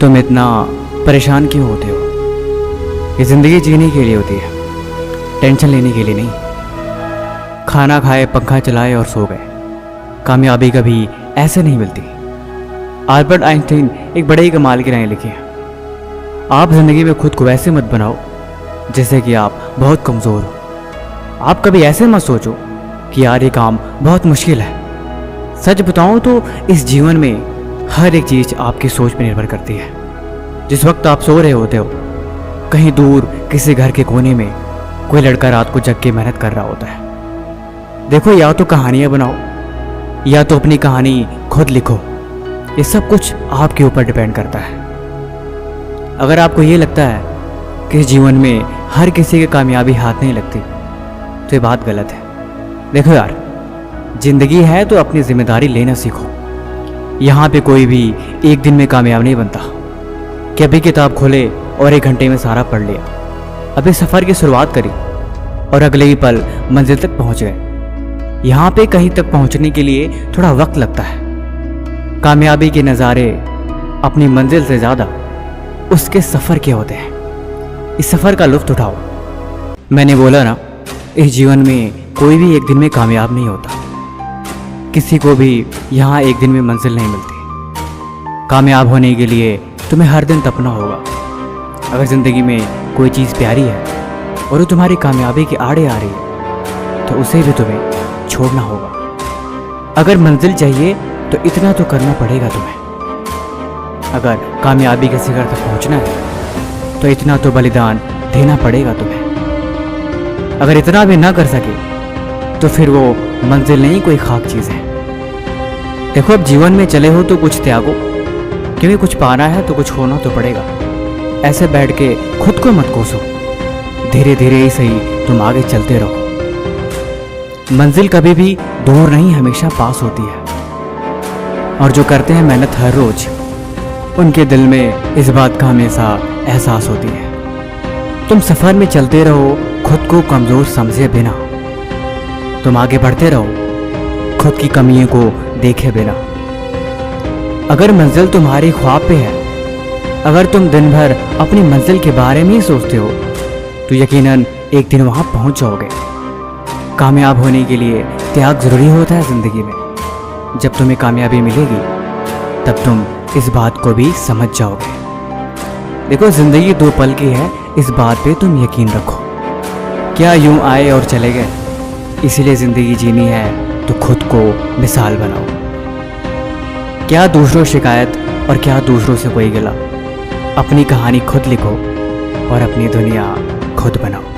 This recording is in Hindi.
तुम इतना परेशान क्यों होते हो? ये ज़िंदगी जीने के लिए होती है, टेंशन लेने के लिए नहीं। खाना खाए, पंखा चलाए और सो गए। कामयाबी कभी ऐसे नहीं मिलती। अल्बर्ट आइंस्टीन एक बड़े ही कमाल की राय लिखी है, आप ज़िंदगी में खुद को वैसे मत बनाओ जैसे कि आप बहुत कमज़ोर हो। आप कभी ऐसे मत सोचो कि यार ये काम बहुत मुश्किल है। सच बताऊं तो इस जीवन में हर एक चीज़ आपकी सोच पर निर्भर करती है। जिस वक्त आप सो रहे होते हो, कहीं दूर किसी घर के कोने में कोई लड़का रात को जग के मेहनत कर रहा होता है। देखो, या तो कहानियाँ बनाओ या तो अपनी कहानी खुद लिखो। ये सब कुछ आपके ऊपर डिपेंड करता है। अगर आपको ये लगता है कि इस जीवन में हर किसी की कामयाबी हाथ नहीं लगती, तो ये बात गलत है। देखो यार, जिंदगी है तो अपनी जिम्मेदारी लेना सीखो। यहाँ पे कोई भी एक दिन में कामयाब नहीं बनता कि अभी किताब खोले और 1 घंटे में सारा पढ़ लिया। अभी सफ़र की शुरुआत करी और अगले ही पल मंजिल तक पहुँच गए। यहाँ पे कहीं तक पहुँचने के लिए थोड़ा वक्त लगता है। कामयाबी के नज़ारे अपनी मंजिल से ज़्यादा उसके सफ़र के होते हैं। इस सफ़र का लुत्फ़ उठाओ। मैंने बोला ना, इस जीवन में कोई भी एक दिन में कामयाब नहीं होता। किसी को भी यहाँ एक दिन में मंजिल नहीं मिलती। कामयाब होने के लिए तुम्हें हर दिन तपना होगा। अगर ज़िंदगी में कोई चीज़ प्यारी है और वो तुम्हारी कामयाबी के आड़े आ रही है, तो उसे भी तुम्हें छोड़ना होगा। अगर मंजिल चाहिए तो इतना तो करना पड़ेगा तुम्हें। अगर कामयाबी के शिखर तक पहुँचना है तो इतना तो बलिदान देना पड़ेगा तुम्हें। अगर इतना भी ना कर सके तो फिर वो मंजिल नहीं, कोई खाक चीज़ है। देखो, अब जीवन में चले हो तो कुछ त्यागो, क्योंकि कुछ पाना है तो कुछ होना तो पड़ेगा। ऐसे बैठ के खुद को मत कोसो। धीरे धीरे ही सही तुम आगे चलते रहो। मंजिल कभी भी दूर नहीं, हमेशा पास होती है। और जो करते हैं मेहनत हर रोज, उनके दिल में इस बात का हमेशा एहसास होती है। तुम सफ़र में चलते रहो, खुद को कमज़ोर समझे बिना। तुम आगे बढ़ते रहो, खुद की कमियों को देखे बिना। अगर मंजिल तुम्हारे ख्वाब पे है, अगर तुम दिन भर अपनी मंजिल के बारे में ही सोचते हो, तो यकीनन एक दिन वहाँ पहुँच जाओगे। कामयाब होने के लिए त्याग ज़रूरी होता है ज़िंदगी में। जब तुम्हें कामयाबी मिलेगी तब तुम इस बात को भी समझ जाओगे। देखो, ज़िंदगी 2 पल की है, इस बात पे तुम यकीन रखो। क्या यूं आए और चले गए? इसीलिए ज़िंदगी जीनी है तो खुद को मिसाल बनाओ। क्या दूसरों शिकायत और क्या दूसरों से कोई गिला। अपनी कहानी खुद लिखो और अपनी दुनिया खुद बनाओ।